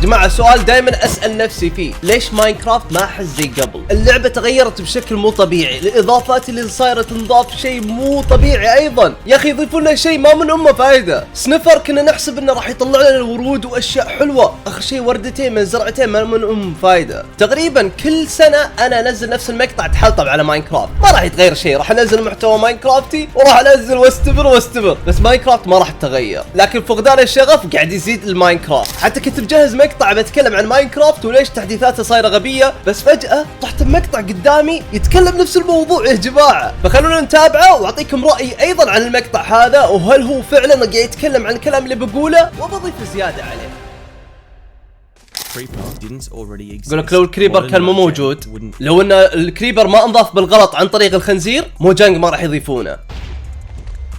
جماعة سؤال دائما اسأل نفسي فيه، ليش ماينكرافت ما حس زي قبل؟ اللعبة تغيرت بشكل مو طبيعي، الاضافات اللي صايرة تنضاف شيء مو طبيعي ايضا. يا اخي يضيفون لنا شيء ما من امه فايدة. سنفر كنا نحسب انه راح يطلع لنا الورود واشياء حلوة، اخر شيء وردتين من زرعتين ما من ام فايدة. تقريبا كل سنة انا انزل نفس المقطع تحلطم على ماينكرافت، ما راح يتغير شيء، راح انزل محتوى ماينكرافتي وراح انزل واستمر، بس ماينكرافت ما راح تتغير. لكن فقدان الشغف قاعد يزيد الماينكرافت. حتى كنت مجهز مقطع بتكلم عن ماينكرافت وليش تحديثاته صايره غبيه، بس فجاه طحت بمقطع قدامي يتكلم نفس الموضوع يا جماعه، فخلونا نتابعه واعطيكم رايي ايضا عن المقطع هذا، وهل هو فعلا قاعد يتكلم عن الكلام اللي بقوله وبضيف زياده عليه. يقول لك لو الكريبر كان مو موجود، لو ان الكريبر ما انضاف بالغلط عن طريق الخنزير، موجانج ما راح يضيفونه.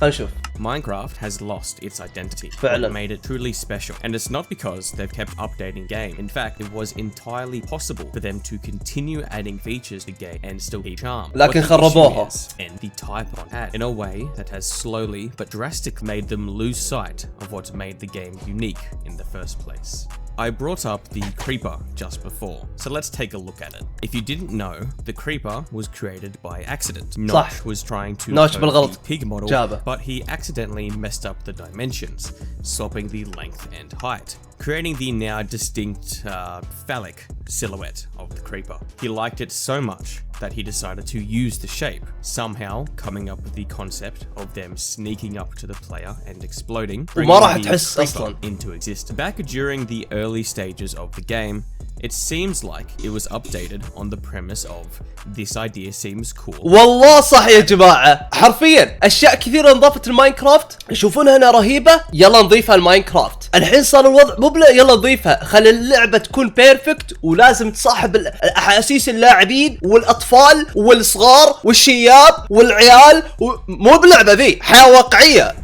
خلينا نشوف. Minecraft has lost its identity, what made it truly special, and it's not because they've kept updating game. In fact, it was entirely possible for them to continue adding features to the game and still keep charm. لكن خربوها. And the type on ad in a way that has slowly but drastically made them lose sight of what made the game unique in the first place. I brought up the creeper just before, so let's take a look at it. If you didn't know, the creeper was created by accident. Notch was trying to code the pig model, but he accidentally messed up the dimensions, swapping the length and height, creating the now distinct phallic silhouette of the creeper. He liked it so much that he decided to use the shape, somehow coming up with the concept of them sneaking up to the player and exploding, bringing the creeper into existence. Back during the early stages of the game, it seems like it was updated on the premise of this idea seems cool. والله صح يا جماعة، حرفيا اشياء كثيرة انضافت لماينكرافت يشوفونها انها رهيبة، يلا نضيفها لماينكرافت. الحين صار الوضع مو بلا يلا نضيفها، خلي اللعبة تكون بيرفكت ولازم تصاحب الاحاسيس اللاعبين والاطفال والصغار والشياب والعيال، مو بلعبة ذي، حياة واقعية.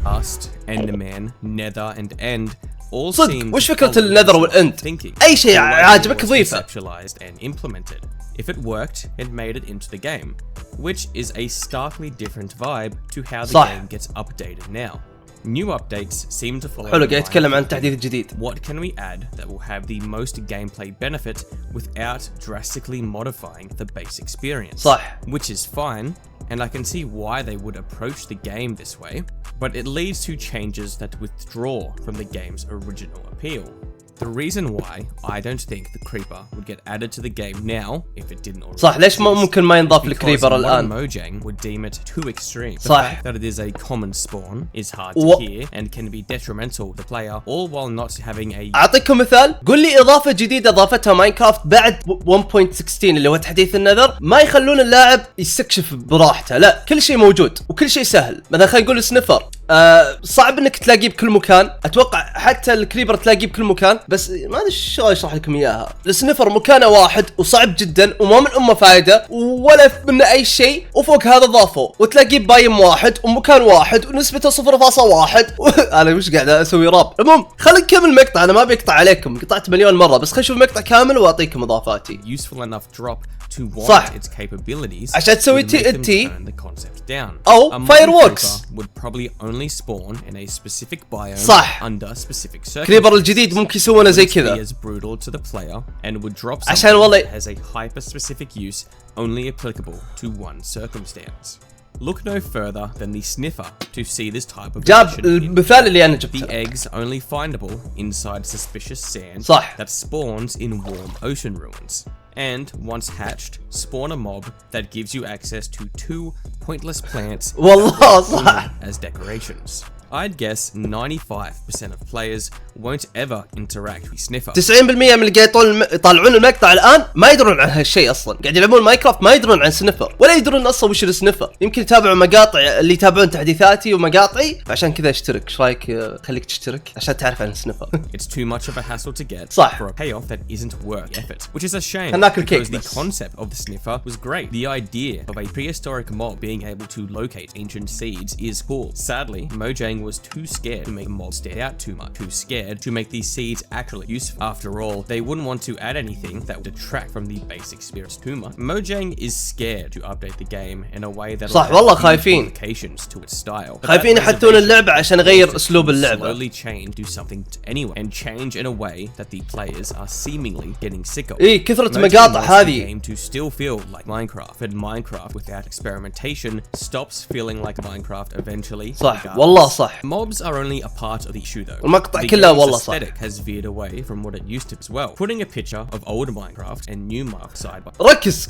Enderman, Nether and End صدق وش فكرة النذر والإند؟ أي شيء عاجبك ضيفه. If it worked, it made it into the game, which is a starkly different vibe to how the game gets updated now. New updates seem to follow. حلو، قاعد يتكلم عن التحديث الجديد. What can we add that will have the most gameplay benefit without drastically modifying the base experience? صح. Which is fine, and I can see why they would approach the game this way, but it leads to changes that withdraw from the game's original appeal. The reason why I don't think the creeper would get added to the game now if it didn't already. صح، ليش ما ممكن ما ينضاف الكريبر الآن؟ Mojang would deem it too extreme. The صح. fact that it is a common spawn is hard to hear and can be detrimental to the player, all while not having a. أعطيكم مثال، قل لي إضافة جديدة أضافتها ماينكرافت بعد 1.16 اللي هو تحديث النذر، ما يخلون اللاعب يستكشف براحته، لا كل شيء موجود وكل شيء سهل. مثلا خلينا نقول سنفر، صعب انك تلاقيه بكل مكان، اتوقع حتى الكريبر تلاقيه بكل مكان، بس ما ادري شو اشرح لكم اياها. السنفر مكانه واحد وصعب جدا وما من امه فايده ولا منه اي شيء، وفوق هذا ضافوا وتلاقيه بايم واحد ومكان واحد ونسبته 0.1. انا وش قاعد اسوي راب؟ المهم خلينا نكمل المقطع، انا ما بيقطع عليكم، قطعت مليون مره، بس خلينا نشوف المقطع كامل واعطيكم اضافاتي. Useful enough drop to want its capabilities عشان تسوي TNT او fireworks would probably only spawn in a specific biome صح. under specific circumstances. كريبر الجديد ممكن يسوونه زي كذا. as brutal to the player and would drop عشان والله has a hyper specific use only applicable to one circumstance. Look no further than the sniffer to see this type of جاب المثال اللي أنا جبته. The eggs only findable inside suspicious sand صح. that spawns in warm ocean ruins. And once hatched, spawn a mob that gives you access to 2 pointless plants والله صح. as decorations. I'd guess 95% of players won't ever interact with Sniffer. 90% من اللي قاعد يطالعون المقطع الان ما يدرون عن هالشيء اصلا، قاعد يلعبون ماينكرافت ما يدرون عن سنفر ولا يدرون اصلا وش السنفر. يمكن يتابعوا مقاطع اللي يتابعون تحديثاتي ومقاطعي، عشان كذا اشترك. ايش رايك خليك تشترك عشان تعرف عن سنفر. It's too much of a hassle to get صح. for a payoff that isn't worth the effort, which is a shame because the concept of the Sniffer was great. The idea of a prehistoric mob being able to locate ancient seeds is cool. Sadly, Mojang Mojang was too scared to make the mob stand out too much, too scared to make these seeds actually useful. After all, they wouldn't want to add anything that would detract from the base experience too much. Mojang is scared to update the game in a way that صح والله خايفين to its style. خايفين يحطون اللعبة عشان يغير أسلوب اللعبة. Slowly change, do something to anyone, and change in a way that the players are seemingly getting sick of. إيه كثرة مقاطع هذه. Game to still feel like Minecraft, but Minecraft without experimentation stops feeling like Minecraft eventually. صح والله صح. Mobs are only a part of the issue though. المقطع كله والله صح. The aesthetic has veered away from what it used to as well. Putting a picture of old Minecraft and new Minecraft side by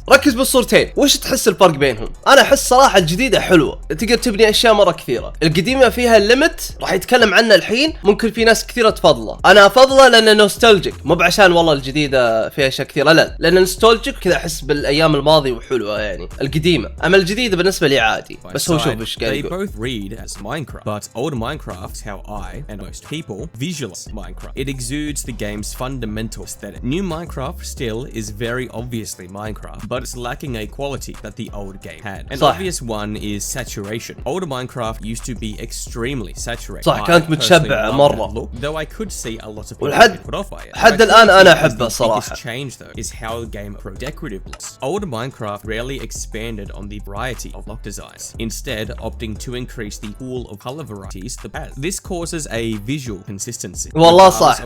ركز بالصورتين، وش تحس الفرق بينهم؟ أنا أحس صراحة الجديدة حلوة، تقدر تبني أشياء مرة كثيرة. القديمة فيها الليمت راح يتكلم عنه الحين، ممكن في ناس كثيرة تفضله. أنا أفضله لأنه نوستالجيك، مو بعشان والله الجديدة فيها أشياء كثيرة، لا لأن نوستالجيك كذا أحس بالأيام الماضية وحلوة يعني القديمة. أما الجديدة بالنسبة لي عادي، بس هو شوف إيش قاعد يقول. They both read as Minecraft, but old Minecraft is how I and most people visualize Minecraft. It exudes the game's fundamental aesthetic. New Minecraft still is very obviously Minecraft, but it's lacking a quality that the old game had. An obvious one is saturation. Old Minecraft used to be extremely saturated. صح كانت متشبعة مرة. Though I could see a lot of people put off by it. حد الآن أنا أحبه صراحة. The biggest change though is how the game approached decorative blocks. Old Minecraft rarely expanded on the variety of block designs, instead opting to increase the pool of color varieties the better. This causes a visual consistency. والله صح.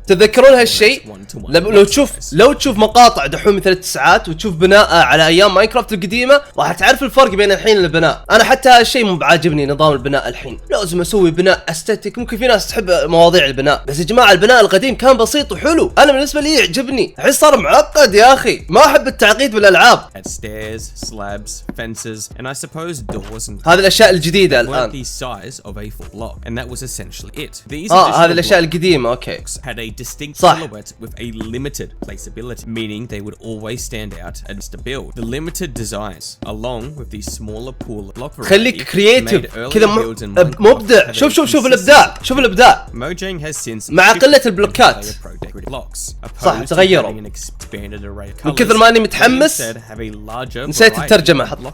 تذكرون هالشيء؟ لو تشوف مقاطع دحوم مثل التسعات وتشوف بناء على ايام ماينكرافت القديمه راح تعرف الفرق بين الحين البناء. انا حتى هالشيء مو بعاجبني نظام البناء الحين، لازم اسوي بناء استاتيك. ممكن في ناس تحب مواضيع البناء، بس يا جماعه البناء القديم كان بسيط وحلو. انا بالنسبه لي يعجبني، الحين صار معقد يا اخي، ما احب التعقيد بالالعاب. Stairs, slabs, fences, and I suppose doors and هذه الاشياء الجديده الان. The size of a full block, and that was essentially it. These هذه الاشياء القديمه اوكي. Had a distinct silhouette with a limited placeability, meaning they would always stand out against the build. The limited designs, along with the smaller pool of block variety, خليك كرييتيف كذا مبدع. شوف الابداع. Mojang has since مع قلة البلوكات صح تغيروا. من كثر ما اني متحمس نسيت الترجمة.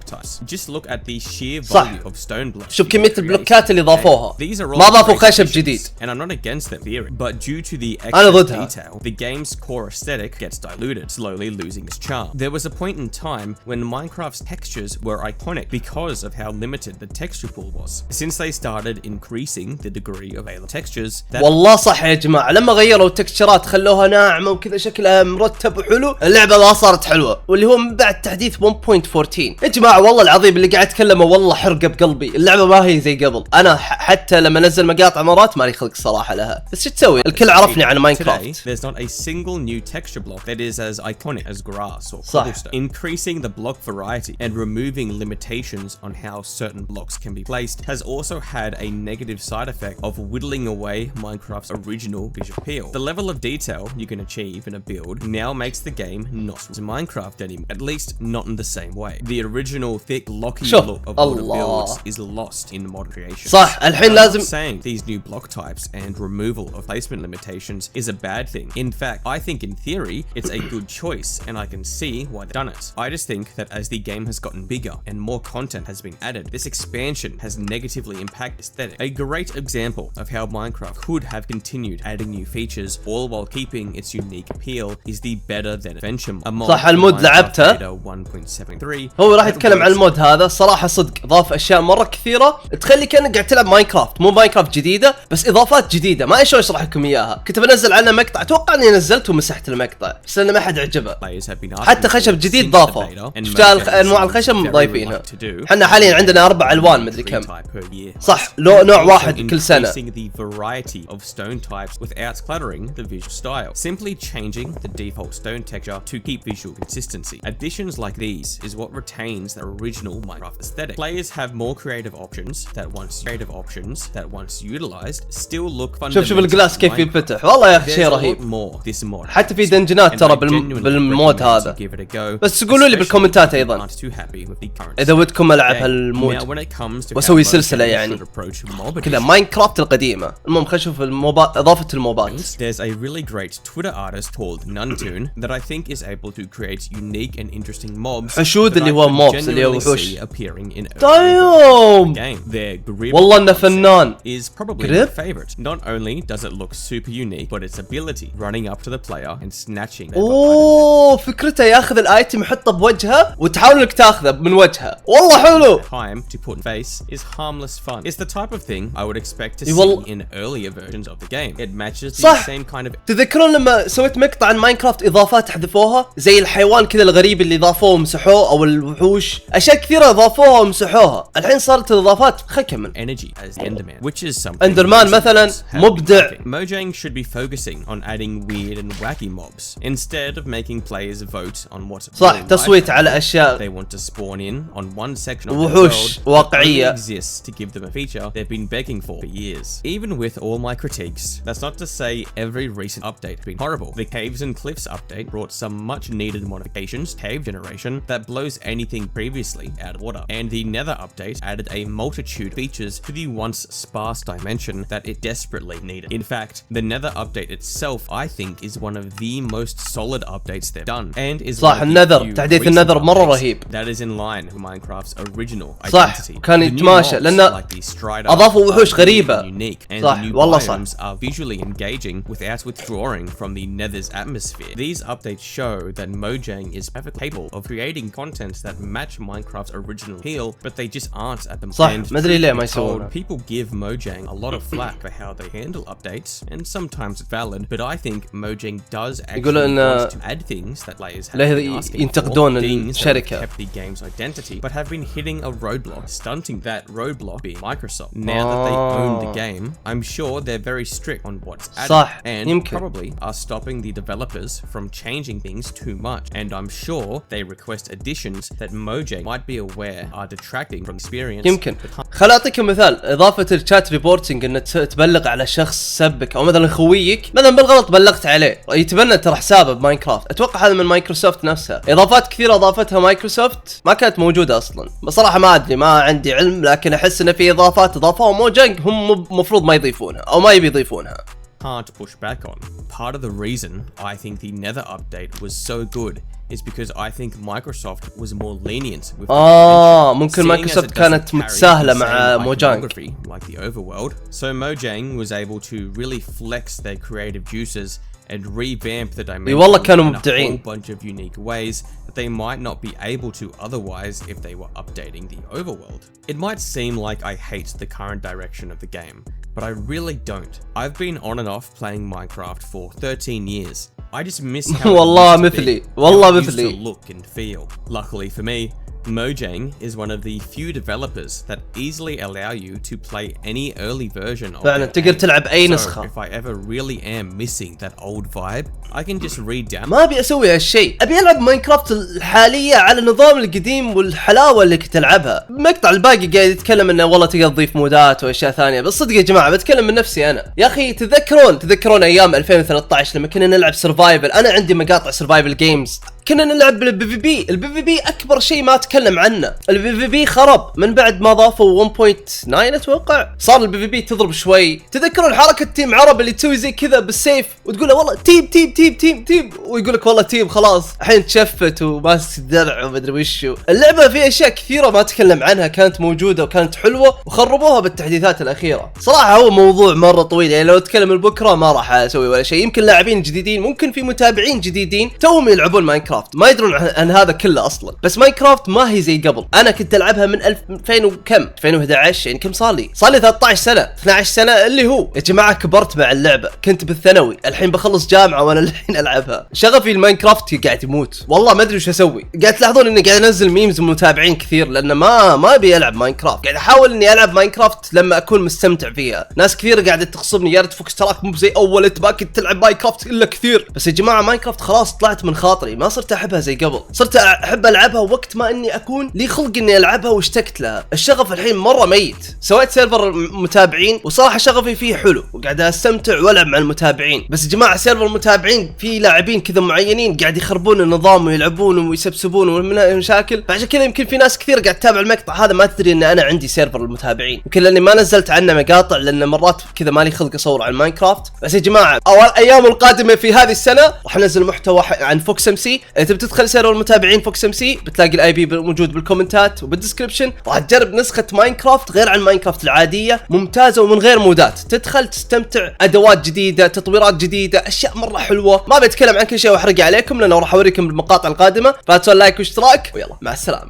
Just look at the sheer volume of stone blocks. شوف كمية البلوكات اللي ضافوها، ما ضافوا خشب جديد. And I'm not against them theory, but due to the أنا extra ضدها. detail, the game's core aesthetic gets diluted, slowly losing its charm. There was a point in time when Minecraft's textures were iconic because of how limited the texture pool was. Since they started increasing the degree of available textures, والله صح يا جماعة، لما غيروا التكستشرات خلوها ناعمة وكذا شكلها مرتب وحلو، اللعبة ما صارت حلوة. واللي هو من بعد تحديث 1.14 يا جماعة والله العظيم اللي قاعد اتكلمه والله حرقة بقلبي. اللعبة ما هي زي قبل. انا حتى لما نزل مقاطع مرات مالي خلق صراحة لها، بس شو تسوي؟ الكل عرفني عن ماينكرافت. There's not a single new texture block that is as iconic as grass or cobblestone. Increasing the block variety and removing limitations on how certain blocks can be placed has also had a negative side effect of whittling away Minecraft's original visual appeal. The level of detail you can achieve in a build now makes the game not Minecraft anymore, at least not in the same way. The original thick, locky look of older builds is lost in modern creation. صح الحين لازم saying these new block types and removal of placement limitations is a bad thing. In fact, I think in theory it's a good choice and I can see why they've done it. I just think that as the game has gotten bigger and more content has been added, this expansion has negatively impacted aesthetic. A great example of how Minecraft could have continued adding new features all while keeping its unique appeal is the Better Than Adventure mod. صح المود لعبته 1.73. هو راح يتكلم عن المود هذا. صراحة صدق ضاف اشياء مرة كثيرة تخلي كأنك قاعد تلعب ماينكرافت، مو ماينكرافت جديدة بس اضافات جديدة. ما ايش اشرح لكم اياها. كنت بنزل عنه مقطع، اتوقع اني نزلته ومسحت المقطع بس لانه ما حد عجبه. حتى خشب جديد ضافه، شفت انواع الخشب ضايفينها. احنا حاليا عندنا 4 الوان مدري كم صح، نوع واحد كل سنة. Simply changing the default stone texture to keep visual consistency. Additions like these is what retains the original Minecraft aesthetic. Players have more creative options that once utilized still look fundamentally. شوف الجلاس كيف ينفتح، والله يا اخي شيء رهيب. حتى في دنجنات ترى بالمود هذا، بس تقولوا لي بالكومنتات ايضا اذا ودكم العب هالمود واسوي سلسلة يعني كذا ماينكرافت القديمة. المهم خلينا نشوف اضافة الموبات. There's a really great Twitter artist called Nuntune that I think is able to create unique and interesting mobs. حشود اللي هو موبس اللي هو وحوش. appearing in طيب game. They're grim, والله انه الفنان is probably my favorite. Not only does it look super unique, but its ability running up to the player and snatching their اوه فكرته ياخذ الايتم يحطه بوجهه وتحاول انك تاخذه من وجهه. والله حلو. time to put in face is harmless fun. It's the type of thing I would expect to see in earlier versions of the game. It matches the same kind of. تذكرون لما سويت مقطع عن ماينكرافت اضافات حذفوها زي الحيوان كذا الغريب اللي ضافوه ومسحوه او الوحوش اشياء كثيره اضافوها ومسحوها الحين صارت الاضافات خكمل energy as Enderman, which is something اندرمان مثلا مبدع. Mojang should be focusing on adding weird and wacky mobs instead of making players vote on what صح تصويت على اشياء they want to spawn in on one section of the وحوش واقعيه exists to give them a feature they've been begging for years. Even with all my critiques, that's not to say every recent update has been horrible. The Caves and Cliffs update brought some much needed modifications, cave generation that blows anything previously out of water, and the Nether update added a multitude of features to the once sparse dimension that it desperately needed. In fact, the Nether update itself I think is one of the most solid updates they've done, and is صح النذر تحديث النذر مرة رهيب. That is in line with Minecraft's original صح identity. كان يتماشى لأن أضافوا وحوش غريبة. صح والله صح. Are visually engaging without withdrawing from the Nether's atmosphere. These updates show that Mojang is perfectly capable of creating content that match Minecraft's original appeal, but they just aren't at the moment. ما أدري ليه ما يسوونه. People give Mojang a lot of flack for how they handle updates, and sometimes it's valid, but I think Mojang does actually want to add things that players have been asking ينتقدون for, things that الشركة. kept the game's identity, but have been hitting a roadblock, stunting that roadblock being Microsoft. Now that they own the game, I'm sure they're very strict on what's added, صح. and يمكن. probably are stopping the developers from changing things too much, and I'm sure they request additions that Mojang might be aware are detracting from experience. يمكن. خل أعطيكم مثال إضافة الشات ريبورتنج إن تبلغ على شخص سبك أو مثلا خويك مثلا بالغلط بلغت عليه يتبنى ترى حسابه بماينكرافت. أتوقع هذا من مايكروسوفت نفسها. إضافات كثيرة أضافتها مايكروسوفت ما كانت موجودة أصلا. بصراحة ما أدري ما عندي علم لكن أحس إن في إضافات أضافوها موجانج هم مفروض ما يضيفونها أو ما يبي يضيفونها. Hard to push back on. Part of the reason I think the Nether update was so good is because I think Microsoft was more lenient with ممكن مايكروسوفت كانت متساهلة مع موجانج like the overworld. So Mojang was able to really flex their creative juices and revamp the dimension والله كانوا in a مبدعين. whole bunch of unique ways that they might not be able to otherwise if they were updating the overworld. It might seem like I hate the current direction of the game, but I really don't. I've been on and off playing Minecraft for 13 years. I just miss how والله it used to مثلي be, والله how it used to مثلي. look and feel. Luckily for me, Mojang is one of the few developers that easily allow you to play any early version of فعلا their تقدر game. تلعب أي So نسخة. if I ever really am missing that old vibe, I can just read down. ما أبي أسوي هالشيء، أبي ألعب ماينكرافت الحالية على النظام القديم والحلاوة اللي كنت ألعبها. مقطع الباقي قاعد يتكلم إنه والله تقدر تضيف مودات وأشياء ثانية، بس صدق يا جماعة بتكلم من نفسي أنا. يا أخي تذكرون أيام 2013 لما كنا نلعب سرفايفل، أنا عندي مقاطع سرفايفل جيمز. كنا نلعب بالبي في بي اكبر شيء ما اتكلم عنه. البي في بي خرب من بعد ما ضافوا 1.9 اتوقع، صار البي في بي تضرب شوي. تذكرون حركه تيم عرب اللي تسوي زي كذا بالسيف وتقول له والله تيم تيم تيم تيم تيم ويقول لك والله تيم خلاص الحين تشفت وماسك الدرع ومدري وشو. اللعبه فيها اشياء كثيره ما اتكلم عنها كانت موجوده وكانت حلوه وخربوها بالتحديثات الاخيره. صراحه هو موضوع مره طويل، يعني لو اتكلم بكره ما راح اسوي ولا شيء. يمكن لاعبين جديدين، ممكن في متابعين جديدين توهم يلعبون ماينكرافت ما يدرون عن هذا كله اصلا. بس ماينكرافت ما هي زي قبل. انا كنت العبها من 2000 وكم 2011، يعني كم صار لي 13 سنه 12 سنه اللي هو يا جماعه كبرت مع اللعبه. كنت بالثانوي الحين بخلص جامعه وانا الحين العبها. شغفي الماينكرافت قاعد يموت والله ما ادري وش اسوي. قاعد تلاحظون اني قاعد انزل ميمز متابعين كثير لان ما ابي العب ماينكرافت. قاعد احاول اني العب ماينكرافت لما اكون مستمتع فيها. ناس كثير قاعده تخصبني يا ريت فوكس تراك مو زي اول تباك تلعب ماينكرافت الا كثير. بس يا جماعه ماينكرافت خلاص طلعت من خاطري، ما صرت احبها زي قبل. صرت احب العبها وقت ما اني اكون لي خلق اني العبها واشتقت لها. الشغف الحين مره ميت. سويت سيرفر متابعين وصراحه شغفي فيه حلو وقاعد استمتع والعب مع المتابعين. بس يا جماعه سيرفر المتابعين في لاعبين كذا معينين قاعد يخربون النظام ويلعبون ويسبسبون ومن مشاكل. فعشان كذا يمكن في ناس كثير قاعد تتابع المقطع هذا ما تدري ان انا عندي سيرفر المتابعين. يمكن لاني ما نزلت عنه مقاطع لان مرات كذا مالي خلق اصور عن ماينكرافت. بس يا جماعه اول ايام القادمه في هذه السنه راح انزل محتوى عن فوكس ام سي اذا تبي تدخل سيرفر المتابعين فوكس ام سي بتلاقي الاي بي موجود بالكومنتات وبالدسكربشن. راح تجرب نسخه ماينكرافت غير عن ماينكرافت العاديه، ممتازه ومن غير مودات، تدخل تستمتع، ادوات جديده، تطويرات جديده، اشياء مره حلوه. ما بتكلم عن كل شيء واحرق عليكم لانه راح اوريكم بالمقاطع القادمه، فلا تنسوا اللايك والاشتراك، ويلا مع السلامه.